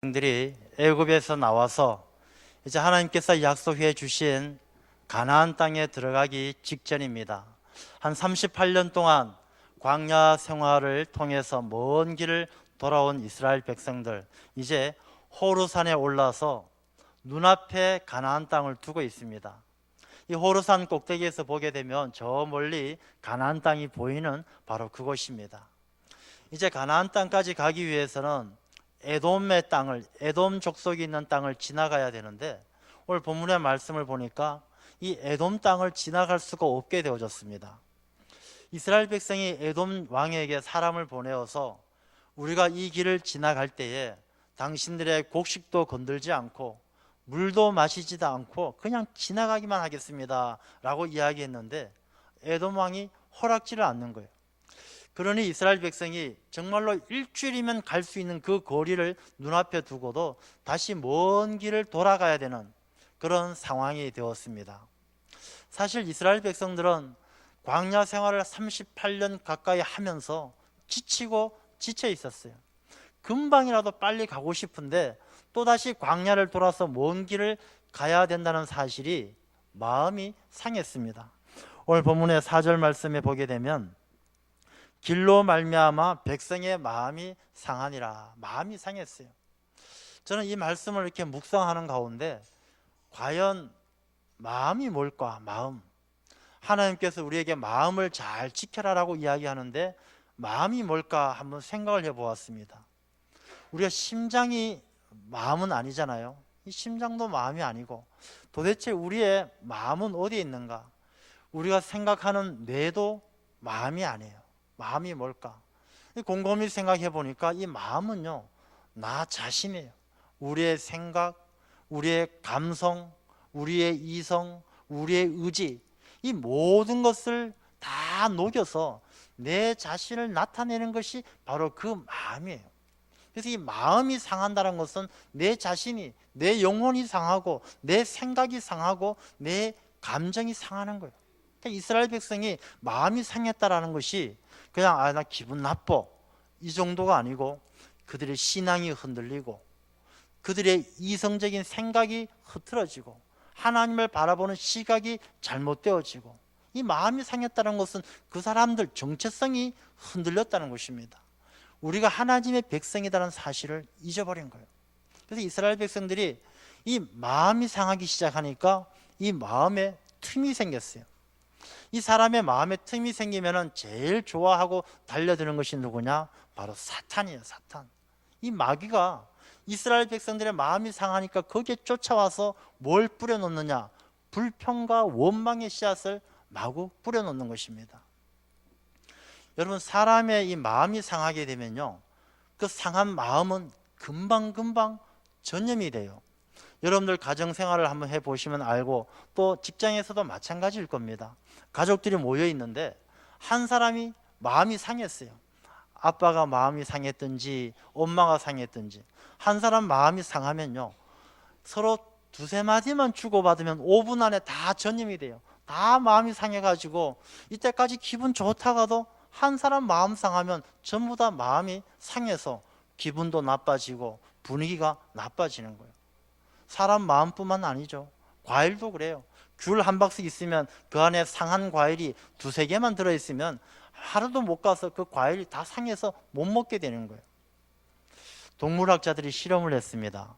들이 애굽에서 나와서 이제 하나님께서 약속해 주신 가나안 땅에 들어가기 직전입니다. 한 38년 동안 광야 생활을 통해서 먼 길을 돌아온 이스라엘 백성들, 이제 호르산에 올라서 눈앞에 가나안 땅을 두고 있습니다. 이 호르산 꼭대기에서 보게 되면 저 멀리 가나안 땅이 보이는 바로 그곳입니다. 이제 가나안 땅까지 가기 위해서는 에돔의 땅을, 에돔 족속이 있는 땅을 지나가야 되는데, 오늘 본문의 말씀을 보니까 이 에돔 땅을 지나갈 수가 없게 되어졌습니다. 이스라엘 백성이 에돔 왕에게 사람을 보내어서 우리가 이 길을 지나갈 때에 당신들의 곡식도 건들지 않고 물도 마시지도 않고 그냥 지나가기만 하겠습니다 라고 이야기했는데, 에돔 왕이 허락지를 않는 거예요. 그러니 이스라엘 백성이 정말로 일주일이면 갈 수 있는 그 거리를 눈앞에 두고도 다시 먼 길을 돌아가야 되는 그런 상황이 되었습니다. 사실 이스라엘 백성들은 광야 생활을 38년 가까이 하면서 지치고 지쳐 있었어요. 금방이라도 빨리 가고 싶은데 또다시 광야를 돌아서 먼 길을 가야 된다는 사실이 마음이 상했습니다. 오늘 본문의 4절 말씀에 보게 되면 길로 말미암아 백성의 마음이 상하니라. 마음이 상했어요. 저는 이 말씀을 이렇게 묵상하는 가운데 과연 마음이 뭘까? 마음. 하나님께서 우리에게 마음을 잘 지켜라라고 이야기하는데 마음이 뭘까 한번 생각을 해보았습니다. 우리가 심장이 마음은 아니잖아요. 이 심장도 마음이 아니고 도대체 우리의 마음은 어디에 있는가? 우리가 생각하는 뇌도 마음이 아니에요. 마음이 뭘까? 곰곰이 생각해 보니까 이 마음은요, 나 자신이에요. 우리의 생각, 우리의 감성, 우리의 이성, 우리의 의지, 이 모든 것을 다 녹여서 내 자신을 나타내는 것이 바로 그 마음이에요. 그래서 이 마음이 상한다는 것은 내 자신이, 내 영혼이 상하고 내 생각이 상하고 내 감정이 상하는 거예요. 그러니까 이스라엘 백성이 마음이 상했다라는 것이 그냥 나 기분 나빠 이 정도가 아니고 그들의 신앙이 흔들리고 그들의 이성적인 생각이 흐트러지고 하나님을 바라보는 시각이 잘못되어지고, 이 마음이 상했다는 것은 그 사람들 정체성이 흔들렸다는 것입니다. 우리가 하나님의 백성이라는 사실을 잊어버린 거예요. 그래서 이스라엘 백성들이 이 마음이 상하기 시작하니까 이 마음에 틈이 생겼어요. 이 사람의 마음에 틈이 생기면 제일 좋아하고 달려드는 것이 누구냐? 바로 사탄이에요. 사탄. 이 마귀가 이스라엘 백성들의 마음이 상하니까 거기에 쫓아와서 뭘 뿌려놓느냐? 불평과 원망의 씨앗을 마구 뿌려놓는 것입니다. 여러분, 사람의 이 마음이 상하게 되면요, 그 상한 마음은 금방금방 전염이 돼요. 여러분들 가정생활을 한번 해보시면 알고, 또 직장에서도 마찬가지일 겁니다. 가족들이 모여 있는데 한 사람이 마음이 상했어요. 아빠가 마음이 상했든지 엄마가 상했든지 한 사람 마음이 상하면요, 서로 두세 마디만 주고받으면 5분 안에 다 전염이 돼요. 다 마음이 상해가지고 이때까지 기분 좋다가도 한 사람 마음 상하면 전부 다 마음이 상해서 기분도 나빠지고 분위기가 나빠지는 거예요. 사람 마음뿐만 아니죠. 과일도 그래요. 귤 한 박스 있으면 그 안에 상한 과일이 두세 개만 들어있으면 하루도 못 가서 그 과일이 다 상해서 못 먹게 되는 거예요. 동물학자들이 실험을 했습니다.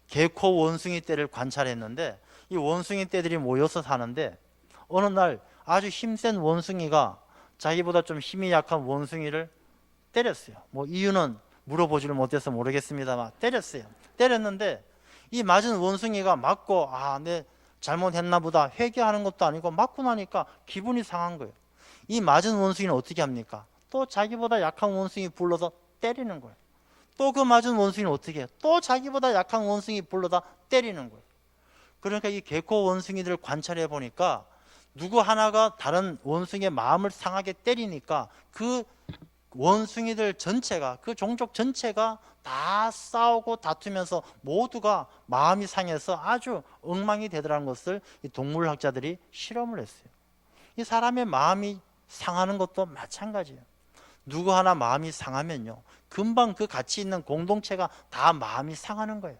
개코 원숭이 떼를 관찰했는데 이 원숭이 떼들이 모여서 사는데 어느 날 아주 힘센 원숭이가 자기보다 좀 힘이 약한 원숭이를 때렸어요. 뭐 이유는 물어보지를 못해서 모르겠습니다만 때렸어요. 때렸는데 이 맞은 원숭이가 맞고 내 잘못했나 보다 회개하는 것도 아니고 맞고 나니까 기분이 상한 거예요. 이 맞은 원숭이는 어떻게 합니까? 또 자기보다 약한 원숭이 불러서 때리는 거예요. 또 그 맞은 원숭이는 어떻게 해요? 또 자기보다 약한 원숭이 불러다 때리는 거예요. 그러니까 이 개코 원숭이들을 관찰해 보니까 누구 하나가 다른 원숭이의 마음을 상하게 때리니까 그 원숭이들 전체가, 그 종족 전체가 다 싸우고 다투면서 모두가 마음이 상해서 아주 엉망이 되더라는 것을 이 동물학자들이 실험을 했어요. 이 사람의 마음이 상하는 것도 마찬가지예요. 누구 하나 마음이 상하면요, 금방 그 같이 있는 공동체가 다 마음이 상하는 거예요.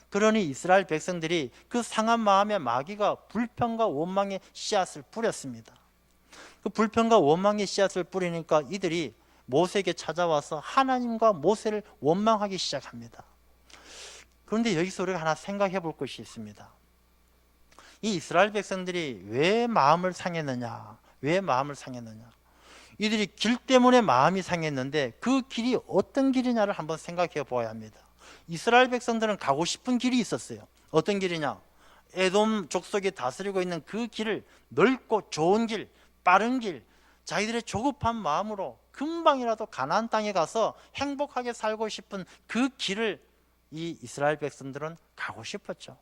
그러니 이스라엘 백성들이 그 상한 마음의 마귀가 불평과 원망의 씨앗을 뿌렸습니다. 그 불평과 원망의 씨앗을 뿌리니까 이들이 모세에게 찾아와서 하나님과 모세를 원망하기 시작합니다. 그런데 여기서 우리가 하나 생각해 볼 것이 있습니다. 이 이스라엘 백성들이 왜 마음을 상했느냐? 왜 마음을 상했느냐? 이들이 길 때문에 마음이 상했는데 그 길이 어떤 길이냐를 한번 생각해 보아야 합니다. 이스라엘 백성들은 가고 싶은 길이 있었어요. 어떤 길이냐? 에돔 족속이 다스리고 있는 그 길을, 넓고 좋은 길, 빠른 길, 자기들의 조급한 마음으로 금방이라도 가나안 땅에 가서 행복하게 살고 싶은 그 길을 이 이스라엘 백성들은 가고 싶었죠.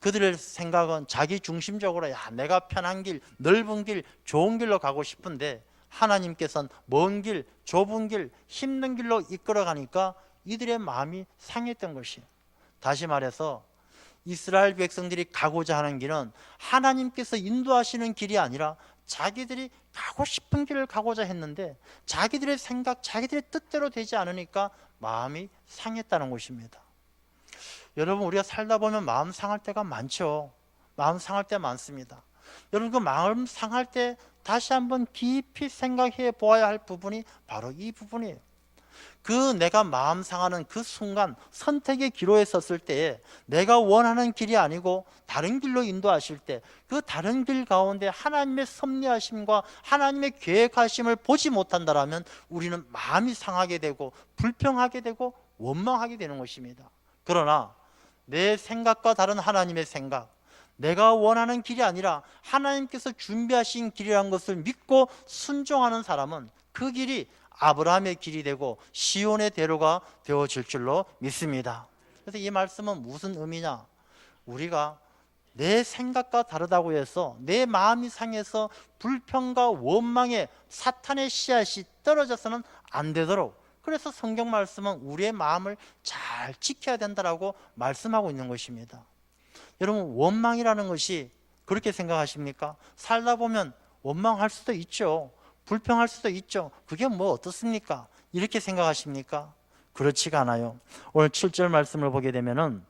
그들의 생각은 자기 중심적으로, 내가 편한 길, 넓은 길, 좋은 길로 가고 싶은데 하나님께서는 먼 길, 좁은 길, 힘든 길로 이끌어 가니까 이들의 마음이 상했던 것이에요. 다시 말해서 이스라엘 백성들이 가고자 하는 길은 하나님께서 인도하시는 길이 아니라 자기들이 가고 싶은 길을 가고자 했는데 자기들의 생각, 자기들의 뜻대로 되지 않으니까 마음이 상했다는 것입니다. 여러분, 우리가 살다 보면 마음 상할 때가 많죠. 마음 상할 때 많습니다. 여러분, 그 마음 상할 때 다시 한번 깊이 생각해 보아야 할 부분이 바로 이 부분이에요. 그 내가 마음 상하는 그 순간, 선택의 기로에 섰을 때에 내가 원하는 길이 아니고 다른 길로 인도하실 때 그 다른 길 가운데 하나님의 섭리하심과 하나님의 계획하심을 보지 못한다면 우리는 마음이 상하게 되고 불평하게 되고 원망하게 되는 것입니다. 그러나 내 생각과 다른 하나님의 생각, 내가 원하는 길이 아니라 하나님께서 준비하신 길이라는 것을 믿고 순종하는 사람은 그 길이 아브라함의 길이 되고 시온의 대로가 되어질 줄로 믿습니다. 그래서 이 말씀은 무슨 의미냐? 우리가 내 생각과 다르다고 해서 내 마음이 상해서 불평과 원망의 사탄의 씨앗이 떨어져서는 안 되도록, 그래서 성경 말씀은 우리의 마음을 잘 지켜야 된다라고 말씀하고 있는 것입니다. 여러분, 원망이라는 것이 그렇게 생각하십니까? 살다 보면 원망할 수도 있죠. 불평할 수도 있죠. 그게 뭐 어떻습니까? 이렇게 생각하십니까? 그렇지가 않아요. 오늘 7절 말씀을 보게 되면은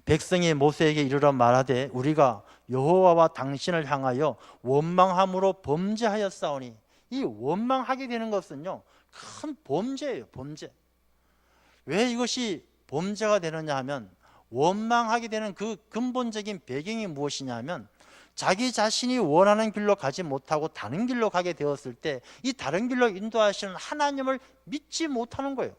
백성이 모세에게 이르러 말하되 우리가 여호와와 당신을 향하여 원망함으로 범죄하였사오니, 이 원망하게 되는 것은요, 큰 범죄예요. 범죄. 왜 이것이 범죄가 되느냐 하면, 원망하게 되는 그 근본적인 배경이 무엇이냐 하면 자기 자신이 원하는 길로 가지 못하고 다른 길로 가게 되었을 때 이 다른 길로 인도하시는 하나님을 믿지 못하는 거예요.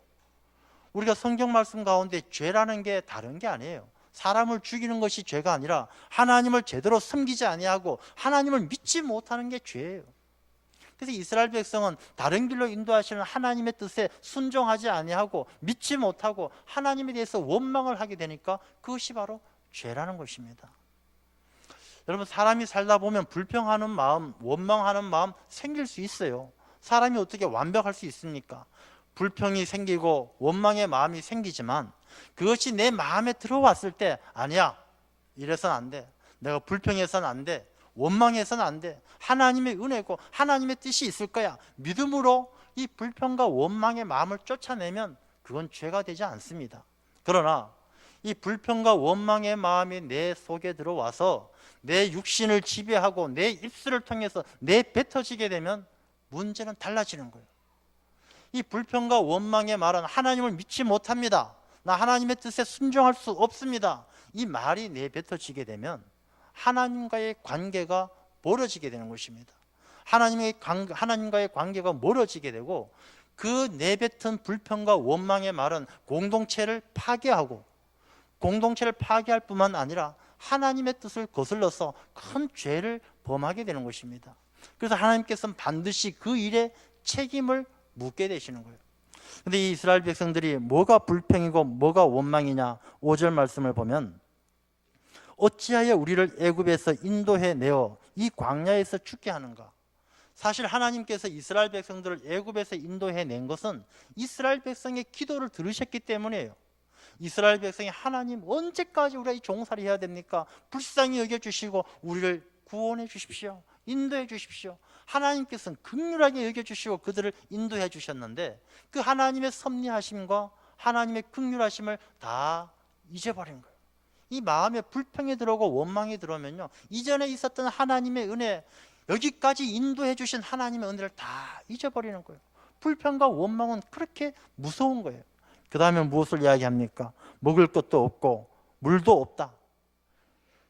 우리가 성경 말씀 가운데 죄라는 게 다른 게 아니에요. 사람을 죽이는 것이 죄가 아니라 하나님을 제대로 섬기지 아니하고 하나님을 믿지 못하는 게 죄예요. 그래서 이스라엘 백성은 다른 길로 인도하시는 하나님의 뜻에 순종하지 아니하고 믿지 못하고 하나님에 대해서 원망을 하게 되니까 그것이 바로 죄라는 것입니다. 여러분, 사람이 살다 보면 불평하는 마음, 원망하는 마음 생길 수 있어요. 사람이 어떻게 완벽할 수 있습니까? 불평이 생기고 원망의 마음이 생기지만 그것이 내 마음에 들어왔을 때, 아니야, 이래서는 안 돼, 내가 불평해서는 안 돼, 원망해서는 안 돼, 하나님의 은혜고 하나님의 뜻이 있을 거야, 믿음으로 이 불평과 원망의 마음을 쫓아내면 그건 죄가 되지 않습니다. 그러나 이 불평과 원망의 마음이 내 속에 들어와서 내 육신을 지배하고 내 입술을 통해서 내뱉어지게 되면 문제는 달라지는 거예요. 이 불평과 원망의 말은 하나님을 믿지 못합니다, 나 하나님의 뜻에 순종할 수 없습니다, 이 말이 내뱉어지게 되면 하나님과의 관계가 멀어지게 되는 것입니다. 하나님과의 관계가 멀어지게 되고 그 내뱉은 불평과 원망의 말은 공동체를 파괴하고, 공동체를 파괴할 뿐만 아니라 하나님의 뜻을 거슬러서 큰 죄를 범하게 되는 것입니다. 그래서 하나님께서는 반드시 그 일에 책임을 묻게 되시는 거예요. 그런데 이 이스라엘 백성들이 뭐가 불평이고 뭐가 원망이냐, 5절 말씀을 보면 어찌하여 우리를 애굽에서 인도해 내어 이 광야에서 죽게 하는가. 사실 하나님께서 이스라엘 백성들을 애굽에서 인도해 낸 것은 이스라엘 백성의 기도를 들으셨기 때문이에요. 이스라엘 백성이 하나님, 언제까지 우리가 이 종살이 해야 됩니까? 불쌍히 여겨주시고 우리를 구원해 주십시오, 인도해 주십시오. 하나님께서는 긍휼하게 여겨주시고 그들을 인도해 주셨는데 그 하나님의 섭리하심과 하나님의 긍휼하심을 다 잊어버린 거예요. 이 마음에 불평이 들어오고 원망이 들어오면요, 이전에 있었던 하나님의 은혜, 여기까지 인도해 주신 하나님의 은혜를 다 잊어버리는 거예요. 불평과 원망은 그렇게 무서운 거예요. 그 다음에 무엇을 이야기합니까? 먹을 것도 없고 물도 없다.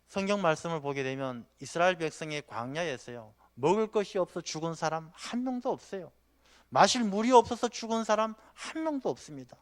성경 말씀을 보게 되면 이스라엘 백성의 광야에서요, 먹을 것이 없어 죽은 사람 한 명도 없어요. 마실 물이 없어서 죽은 사람 한 명도 없습니다.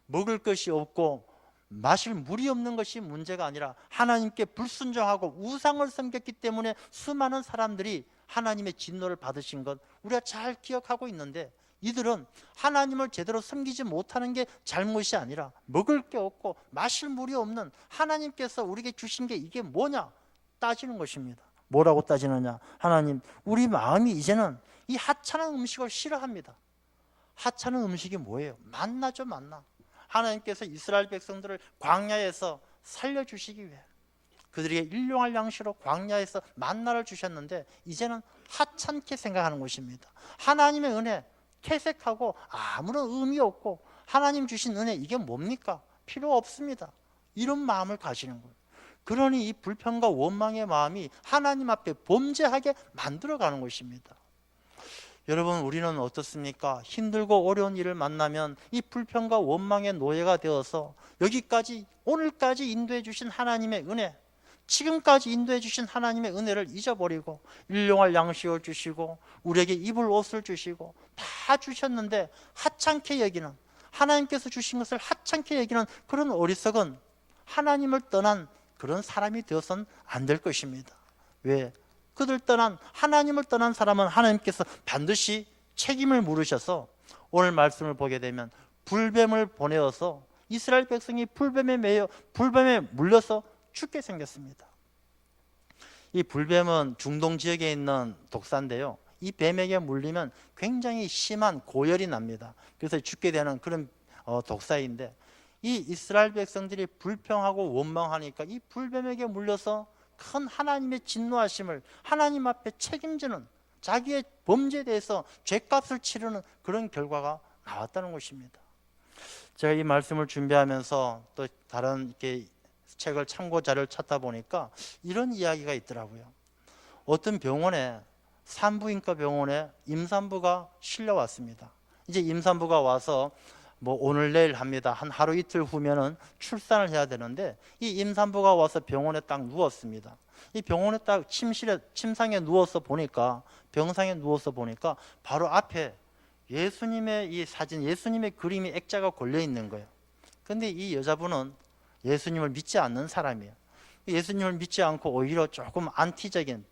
먹을 것이 없고 마실 물이 없는 것이 문제가 아니라 하나님께 불순종하고 우상을 섬겼기 때문에 수많은 사람들이 하나님의 진노를 받으신 것 우리가 잘 기억하고 있는데, 이들은 하나님을 제대로 섬기지 못하는 게 잘못이 아니라 먹을 게 없고 마실 물이 없는 하나님께서 우리에게 주신 게 이게 뭐냐 따지는 것입니다. 뭐라고 따지느냐? 하나님, 우리 마음이 이제는 이 하찮은 음식을 싫어합니다. 하찮은 음식이 뭐예요? 만나죠, 만나. 하나님께서 이스라엘 백성들을 광야에서 살려주시기 위해 그들에게 일용할 양식으로 광야에서 만나를 주셨는데 이제는 하찮게 생각하는 것입니다. 하나님의 은혜 퇴색하고 아무런 의미 없고 하나님 주신 은혜 이게 뭡니까? 필요 없습니다. 이런 마음을 가지는 거예요. 그러니 이 불평과 원망의 마음이 하나님 앞에 범죄하게 만들어가는 것입니다. 여러분, 우리는 어떻습니까? 힘들고 어려운 일을 만나면 이 불평과 원망의 노예가 되어서 여기까지 오늘까지 인도해 주신 하나님의 은혜, 지금까지 인도해 주신 하나님의 은혜를 잊어버리고 일용할 양식을 주시고 우리에게 입을 옷을 주시고 다 주셨는데 하찮게 여기는, 하나님께서 주신 것을 하찮게 여기는 그런 어리석은 하나님을 떠난 그런 사람이 되어서는 안 될 것입니다. 왜? 하나님을 떠난 사람은 하나님께서 반드시 책임을 물으셔서 오늘 말씀을 보게 되면 불뱀을 보내어서 이스라엘 백성이 불뱀에 물려서 죽게 생겼습니다. 이 불뱀은 중동 지역에 있는 독사인데요, 이 뱀에게 물리면 굉장히 심한 고열이 납니다. 그래서 죽게 되는 그런 독사인데, 이 이스라엘 백성들이 불평하고 원망하니까 이 불뱀에게 물려서 큰 하나님의 진노하심을 하나님 앞에 책임지는, 자기의 범죄에 대해서 죗값을 치르는 그런 결과가 나왔다는 것입니다. 제가 이 말씀을 준비하면서 또 다른 이렇게 책을 참고 자료를 찾다 보니까 이런 이야기가 있더라고요. 어떤 병원에, 산부인과 병원에 임산부가 실려왔습니다. 이제 임산부가 와서 오늘 내일 합니다. 한 하루 이틀 후면은 출산을 해야 되는데, 이 임산부가 와서 병원에 딱 누웠습니다. 이 병원에 딱 침상에 누워서 보니까, 병상에 누워서 보니까 바로 앞에 예수님의 이 사진, 예수님의 그림이 액자가 걸려 있는 거예요. 근데 이 여자분은 예수님을 믿지 않는 사람이에요. 예수님을 믿지 않고 오히려 조금 안티적인,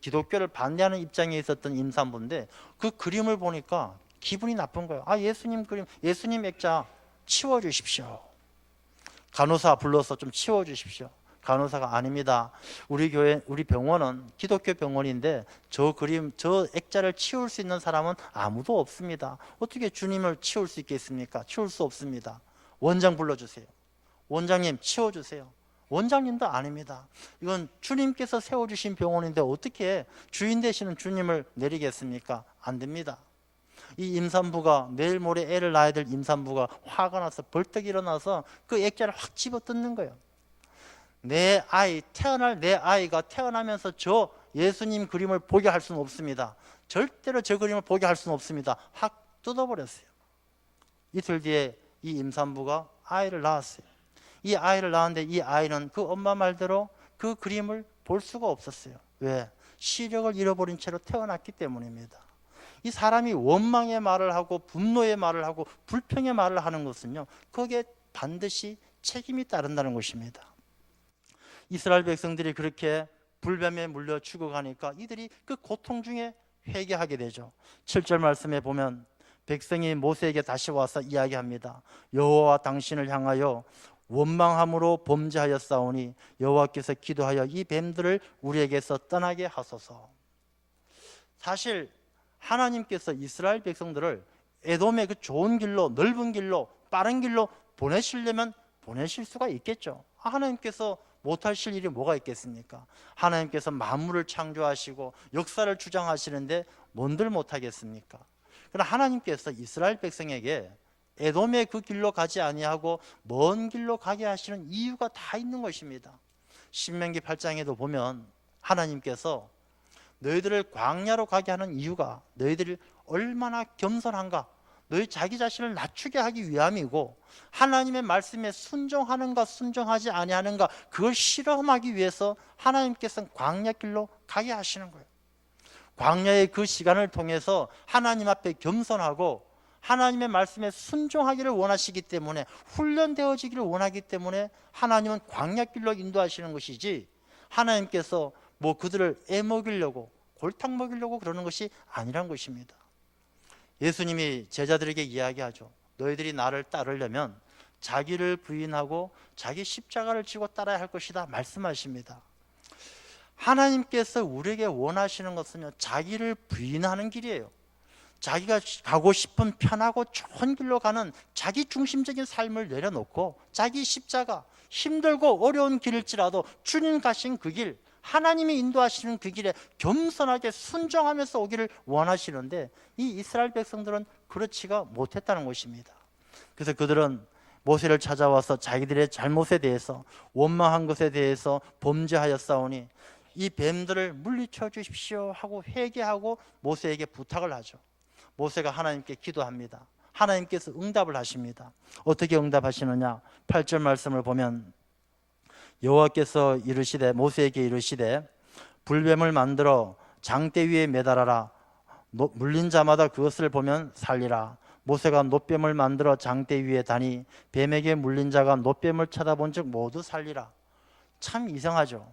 기독교를 반대하는 입장에 있었던 임산부인데 그 그림을 보니까 기분이 나쁜 거예요. 예수님 그림, 예수님 액자 치워주십시오. 간호사 불러서 좀 치워주십시오. 간호사가 아닙니다. 우리 교회, 우리 병원은 기독교 병원인데 저 그림, 저 액자를 치울 수 있는 사람은 아무도 없습니다. 어떻게 주님을 치울 수 있겠습니까? 치울 수 없습니다. 원장 불러주세요. 원장님 치워주세요. 원장님도 아닙니다. 이건 주님께서 세워주신 병원인데 어떻게 주인 되시는 주님을 내리겠습니까? 안 됩니다. 이 임산부가, 내일 모레 애를 낳아야 될 임산부가 화가 나서 벌떡 일어나서 그 액자를 확 집어뜯는 거예요. 내 아이가 태어나면서 저 예수님 그림을 보게 할 수는 없습니다. 절대로 저 그림을 보게 할 수는 없습니다. 확 뜯어버렸어요. 이틀 뒤에 이 임산부가 아이를 낳았어요. 이 아이를 낳았는데 이 아이는 그 엄마 말대로 그 그림을 볼 수가 없었어요. 왜? 시력을 잃어버린 채로 태어났기 때문입니다. 이 사람이 원망의 말을 하고 분노의 말을 하고 불평의 말을 하는 것은요, 거기에 반드시 책임이 따른다는 것입니다. 이스라엘 백성들이 그렇게 불뱀에 물려 죽어가니까 이들이 그 고통 중에 회개하게 되죠. 7절 말씀에 보면 백성이 모세에게 다시 와서 이야기합니다. 여호와와 당신을 향하여 원망함으로 범죄하였사오니 여호와께서 기도하여 이 뱀들을 우리에게서 떠나게 하소서. 사실 하나님께서 이스라엘 백성들을 에돔의 그 좋은 길로, 넓은 길로, 빠른 길로 보내시려면 보내실 수가 있겠죠. 하나님께서 못하실 일이 뭐가 있겠습니까? 하나님께서 만물을 창조하시고 역사를 주장하시는데 뭔들 못하겠습니까? 그러나 하나님께서 이스라엘 백성에게 에돔의 그 길로 가지 아니하고 먼 길로 가게 하시는 이유가 다 있는 것입니다. 신명기 8장에도 보면 하나님께서 너희들을 광야로 가게 하는 이유가 너희들이 얼마나 겸손한가, 너희 자기 자신을 낮추게 하기 위함이고, 하나님의 말씀에 순종하는가 순종하지 아니하는가 그걸 실험하기 위해서 하나님께서 광야 길로 가게 하시는 거예요. 광야의 그 시간을 통해서 하나님 앞에 겸손하고 하나님의 말씀에 순종하기를 원하시기 때문에, 훈련되어지기를 원하기 때문에 하나님은 광야 길로 인도하시는 것이지, 하나님께서 뭐 그들을 애먹이려고 골탕 먹이려고 그러는 것이 아니란 것입니다. 예수님이 제자들에게 이야기하죠. 너희들이 나를 따르려면 자기를 부인하고 자기 십자가를 지고 따라야 할 것이다 말씀하십니다. 하나님께서 우리에게 원하시는 것은요, 자기를 부인하는 길이에요. 자기가 가고 싶은 편하고 좋은 길로 가는 자기 중심적인 삶을 내려놓고 자기 십자가, 힘들고 어려운 길일지라도 주님 가신 그 길, 하나님이 인도하시는 그 길에 겸손하게 순종하면서 오기를 원하시는데, 이 이스라엘 백성들은 그렇지가 못했다는 것입니다. 그래서 그들은 모세를 찾아와서 자기들의 잘못에 대해서, 원망한 것에 대해서 범죄하였사오니 이 뱀들을 물리쳐 주십시오 하고 회개하고 모세에게 부탁을 하죠. 모세가 하나님께 기도합니다. 하나님께서 응답을 하십니다. 어떻게 응답하시느냐? 8절 말씀을 보면 여호와께서 이르시되, 모세에게 이르시되 불뱀을 만들어 장대 위에 매달아라. 물린 자마다 그것을 보면 살리라. 모세가 놋뱀을 만들어 장대 위에 다니 뱀에게 물린 자가 놋뱀을 쳐다본 즉 모두 살리라. 참 이상하죠.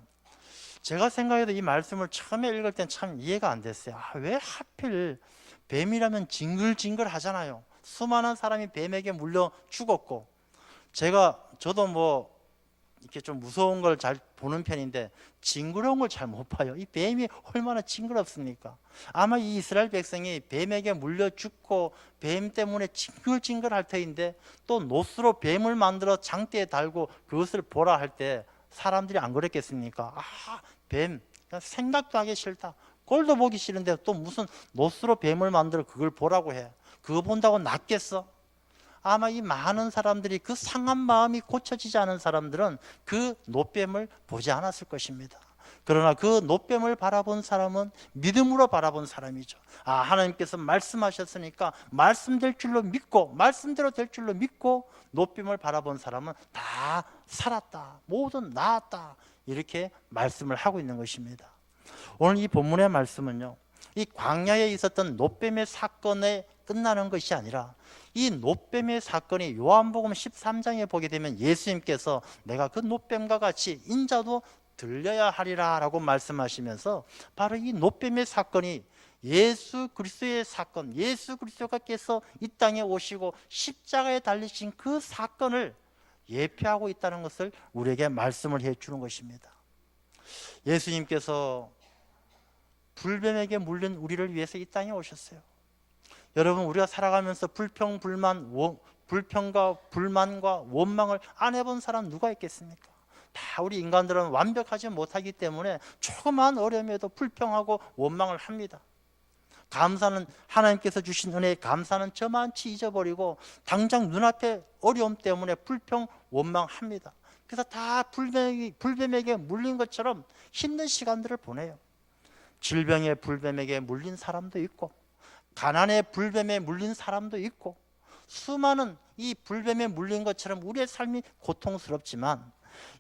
제가 생각해도 이 말씀을 처음에 읽을 땐 참 이해가 안 됐어요. 왜 하필 뱀이라면 징글징글 하잖아요. 수많은 사람이 뱀에게 물려 죽었고, 저도 뭐 이렇게 좀 무서운 걸 잘 보는 편인데 징그러운 걸 잘 못 봐요. 이 뱀이 얼마나 징그럽습니까? 아마 이 이스라엘 백성이 뱀에게 물려 죽고 뱀 때문에 징글징글할 터인데, 또 놋으로 뱀을 만들어 장대에 달고 그것을 보라 할 때 사람들이 안 그랬겠습니까? 뱀, 그냥 생각도 하기 싫다. 꼴도 보기 싫은데 또 무슨 놋으로 뱀을 만들어 그걸 보라고 해. 그거 본다고 낫겠어? 아마 이 많은 사람들이, 그 상한 마음이 고쳐지지 않은 사람들은 그 놋뱀을 보지 않았을 것입니다. 그러나 그 놋뱀을 바라본 사람은 믿음으로 바라본 사람이죠. 하나님께서 말씀하셨으니까 말씀될 줄로 믿고, 말씀대로 될 줄로 믿고 놋뱀을 바라본 사람은 다 살았다, 모든 나았다, 이렇게 말씀을 하고 있는 것입니다. 오늘 이 본문의 말씀은요, 이 광야에 있었던 놋뱀의 사건에 끝나는 것이 아니라, 이 놋뱀의 사건이 요한복음 13장에 보게 되면 예수님께서 내가 그 놋뱀과 같이 인자도 들려야 하리라 라고 말씀하시면서, 바로 이 놋뱀의 사건이 예수 그리스도의 사건, 예수 그리스도께서 이 땅에 오시고 십자가에 달리신 그 사건을 예표하고 있다는 것을 우리에게 말씀을 해주는 것입니다. 예수님께서 불뱀에게 물린 우리를 위해서 이 땅에 오셨어요. 여러분, 우리가 살아가면서 불평과 불만과 원망을 안 해본 사람 누가 있겠습니까? 다 우리 인간들은 완벽하지 못하기 때문에 조그마한 어려움에도 불평하고 원망을 합니다. 감사는, 하나님께서 주신 은혜에 감사는 저만치 잊어버리고 당장 눈앞에 어려움 때문에 불평 원망합니다. 그래서 다 불뱀에게 물린 것처럼 힘든 시간들을 보내요. 질병의 불뱀에게 물린 사람도 있고, 가난의 불뱀에 물린 사람도 있고, 수많은 이 불뱀에 물린 것처럼 우리의 삶이 고통스럽지만,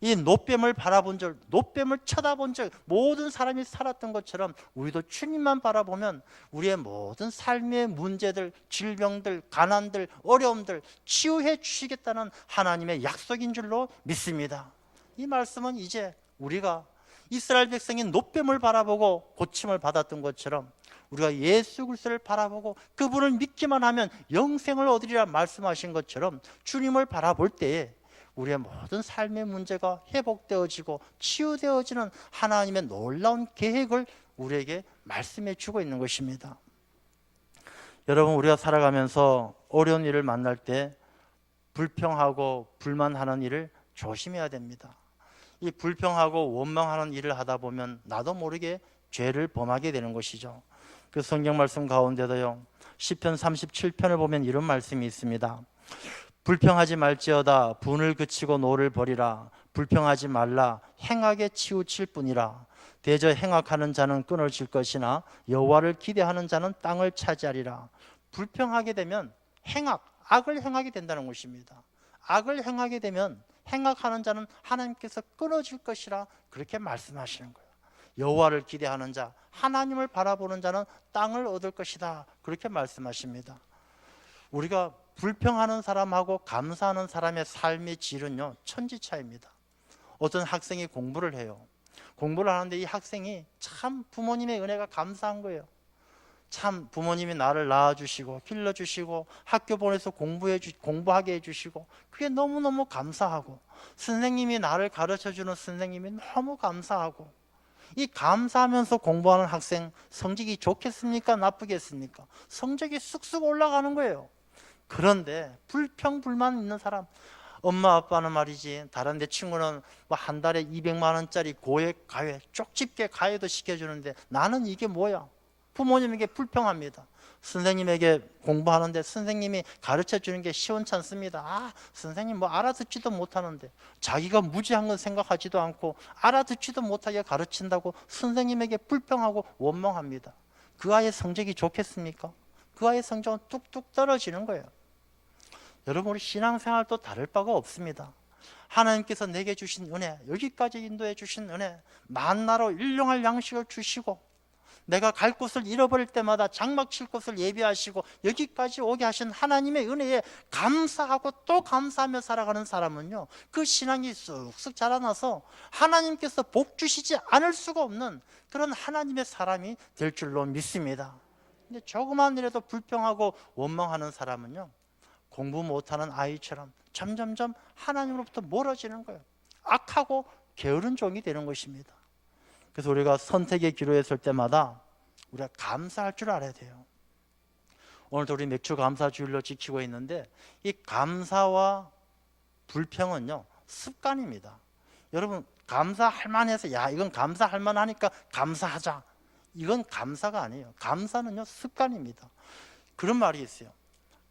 이 놋뱀을 바라본 적, 놋뱀을 쳐다본 적 모든 사람이 살았던 것처럼 우리도 주님만 바라보면 우리의 모든 삶의 문제들, 질병들, 가난들, 어려움들 치유해 주시겠다는 하나님의 약속인 줄로 믿습니다. 이 말씀은 이제 우리가 이스라엘 백성이 놋뱀을 바라보고 고침을 받았던 것처럼 우리가 예수 그리스도를 바라보고 그분을 믿기만 하면 영생을 얻으리라 말씀하신 것처럼 주님을 바라볼 때에 우리의 모든 삶의 문제가 회복되어지고 치유되어지는 하나님의 놀라운 계획을 우리에게 말씀해 주고 있는 것입니다. 여러분, 우리가 살아가면서 어려운 일을 만날 때 불평하고 불만하는 일을 조심해야 됩니다. 이 불평하고 원망하는 일을 하다 보면 나도 모르게 죄를 범하게 되는 것이죠. 그 성경 말씀 가운데도요, 시편 37편을 보면 이런 말씀이 있습니다. 불평하지 말지어다 분을 그치고 노를 버리라. 불평하지 말라 행악에 치우칠 뿐이라. 대저 행악하는 자는 끊어질 것이나 여호와를 기대하는 자는 땅을 차지하리라. 불평하게 되면 악을 행하게 된다는 것입니다. 악을 행하게 되면 행악하는 자는 하나님께서 끊어질 것이라 그렇게 말씀하시는 거예요. 여호와를 기대하는 자, 하나님을 바라보는 자는 땅을 얻을 것이다 그렇게 말씀하십니다. 우리가 불평하는 사람하고 감사하는 사람의 삶의 질은요, 천지차이입니다. 어떤 학생이 공부를 해요. 공부를 하는데 이 학생이 참 부모님의 은혜가 감사한 거예요. 참 부모님이 나를 낳아주시고 길러주시고 학교 보내서 공부하게 해주시고 그게 너무너무 감사하고, 선생님이 나를 가르쳐주는 선생님이 너무 감사하고, 이 감사하면서 공부하는 학생 성적이 좋겠습니까? 나쁘겠습니까? 성적이 쑥쑥 올라가는 거예요. 그런데 불평불만 있는 사람, 엄마 아빠는 말이지, 다른 데 친구는 뭐 한 달에 200만 원짜리 고액 가회, 쪽집게 가회도 시켜주는데 나는 이게 뭐야? 부모님에게 불평합니다. 선생님에게 공부하는데 선생님이 가르쳐 주는 게 시원찮습니다. 선생님 뭐 알아듣지도 못하는데, 자기가 무지한 건 생각하지도 않고 알아듣지도 못하게 가르친다고 선생님에게 불평하고 원망합니다. 그 아이의 성적이 좋겠습니까? 그 아이의 성적은 뚝뚝 떨어지는 거예요. 여러분, 우리 신앙생활도 다를 바가 없습니다. 하나님께서 내게 주신 은혜, 여기까지 인도해 주신 은혜, 만나로 일용할 양식을 주시고, 내가 갈 곳을 잃어버릴 때마다 장막 칠 곳을 예비하시고 여기까지 오게 하신 하나님의 은혜에 감사하고 또 감사하며 살아가는 사람은요, 그 신앙이 쑥쑥 자라나서 하나님께서 복 주시지 않을 수가 없는 그런 하나님의 사람이 될 줄로 믿습니다. 근데 조그만 일에도 불평하고 원망하는 사람은요, 공부 못하는 아이처럼 점점점 하나님으로부터 멀어지는 거예요. 악하고 게으른 종이 되는 것입니다. 그래서 우리가 선택의 기로에 설 때마다 우리가 감사할 줄 알아야 돼요. 오늘도 우리 맥주 감사 주일로 지키고 있는데, 이 감사와 불평은요, 습관입니다. 여러분, 감사할 만해서 이건 감사할 만하니까 감사하자, 이건 감사가 아니에요. 감사는요, 습관입니다. 그런 말이 있어요.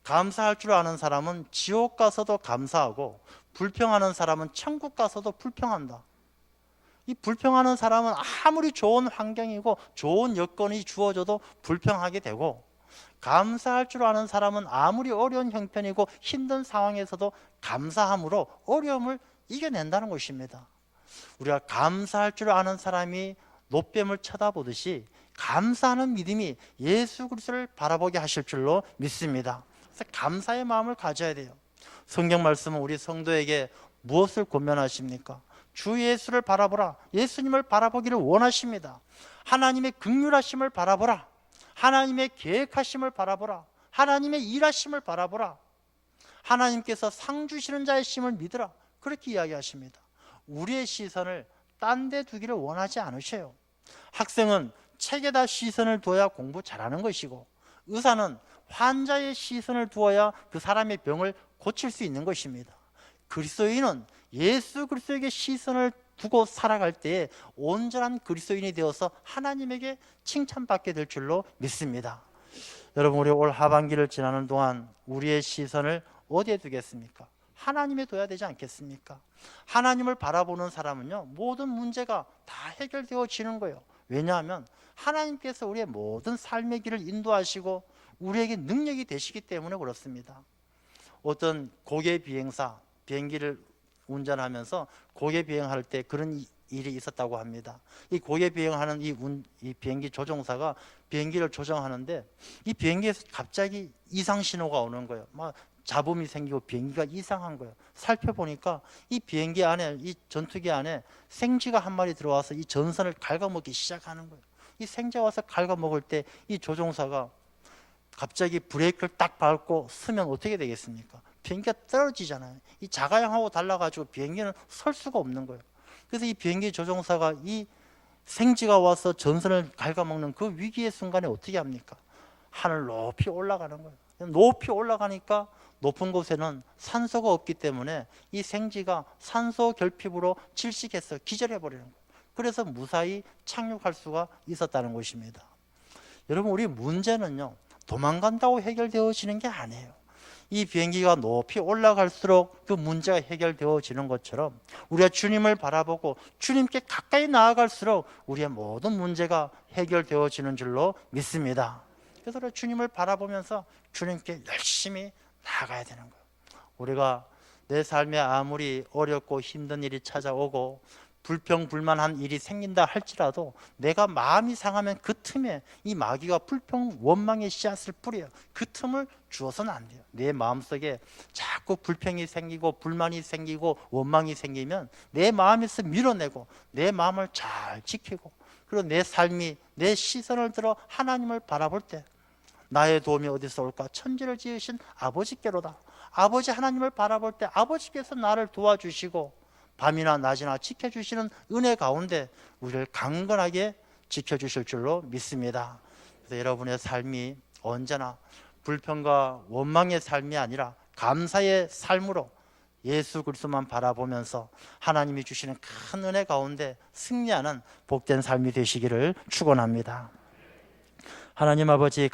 감사할 줄 아는 사람은 지옥 가서도 감사하고 불평하는 사람은 천국 가서도 불평한다. 이 불평하는 사람은 아무리 좋은 환경이고 좋은 여건이 주어져도 불평하게 되고, 감사할 줄 아는 사람은 아무리 어려운 형편이고 힘든 상황에서도 감사함으로 어려움을 이겨낸다는 것입니다. 우리가 감사할 줄 아는 사람이 놋뱀을 쳐다보듯이 감사하는 믿음이 예수 그리스도를 바라보게 하실 줄로 믿습니다. 그래서 감사의 마음을 가져야 돼요. 성경 말씀은 우리 성도에게 무엇을 권면하십니까? 주 예수를 바라보라. 예수님을 바라보기를 원하십니다. 하나님의 긍휼하심을 바라보라. 하나님의 계획하심을 바라보라. 하나님의 일하심을 바라보라. 하나님께서 상 주시는 자의 심을 믿으라. 그렇게 이야기하십니다. 우리의 시선을 딴 데 두기를 원하지 않으셔요. 학생은 책에다 시선을 두어야 공부 잘하는 것이고, 의사는 환자의 시선을 두어야 그 사람의 병을 고칠 수 있는 것입니다. 그리스도인은 예수 그리스도에게 시선을 두고 살아갈 때에 온전한 그리스도인이 되어서 하나님에게 칭찬받게 될 줄로 믿습니다. 여러분, 우리 올 하반기를 지나는 동안 우리의 시선을 어디에 두겠습니까? 하나님에 둬야 되지 않겠습니까? 하나님을 바라보는 사람은요, 모든 문제가 다 해결되어지는 거예요. 왜냐하면 하나님께서 우리의 모든 삶의 길을 인도하시고 우리에게 능력이 되시기 때문에 그렇습니다. 어떤 고개 비행사, 비행기를 운전하면서 고개 비행할 때 그런 일이 있었다고 합니다. 이 고개 비행하는 이 비행기 조종사가 비행기를 조정하는데, 이 비행기에서 갑자기 이상 신호가 오는 거예요. 막 잡음이 생기고 비행기가 이상한 거예요. 살펴보니까 이 비행기 안에, 이 전투기 안에 생쥐가 한 마리 들어와서 이 전선을 갉아먹기 시작하는 거예요. 이 생쥐가 와서 갉아먹을 때 이 조종사가 갑자기 브레이크를 딱 밟고 서면 어떻게 되겠습니까? 비행기가 떨어지잖아요. 이 자가용하고 달라가지고 비행기는 설 수가 없는 거예요. 그래서 이 비행기 조종사가 이 생쥐가 와서 전선을 갉아먹는 그 위기의 순간에 어떻게 합니까? 하늘 높이 올라가는 거예요. 높이 올라가니까 높은 곳에는 산소가 없기 때문에 이 생쥐가 산소 결핍으로 질식해서 기절해 버리는 거예요. 그래서 무사히 착륙할 수가 있었다는 것입니다. 여러분, 우리 문제는요, 도망간다고 해결되어지는 게 아니에요. 이 비행기가 높이 올라갈수록 그 문제가 해결되어지는 것처럼 우리가 주님을 바라보고 주님께 가까이 나아갈수록 우리의 모든 문제가 해결되어지는 줄로 믿습니다. 그래서 우리가 주님을 바라보면서 주님께 열심히 나아가야 되는 거예요. 우리가 내 삶에 아무리 어렵고 힘든 일이 찾아오고 불평불만한 일이 생긴다 할지라도 내가 마음이 상하면 그 틈에 이 마귀가 불평 원망의 씨앗을 뿌려요. 그 틈을 주어서는 안 돼요. 내 마음속에 자꾸 불평이 생기고 불만이 생기고 원망이 생기면 내 마음에서 밀어내고 내 마음을 잘 지키고, 그리고 내 삶이 내 시선을 들어 하나님을 바라볼 때 나의 도움이 어디서 올까? 천지를 지으신 아버지께로다. 아버지 하나님을 바라볼 때 아버지께서 나를 도와주시고 밤이나 낮이나 지켜주시는 은혜 가운데 우리를 강건하게 지켜주실 줄로 믿습니다. 그래서 여러분의 삶이 언제나 불평과 원망의 삶이 아니라 감사의 삶으로 예수 그리스도만 바라보면서 하나님이 주시는 큰 은혜 가운데 승리하는 복된 삶이 되시기를 축원합니다. 하나님 아버지,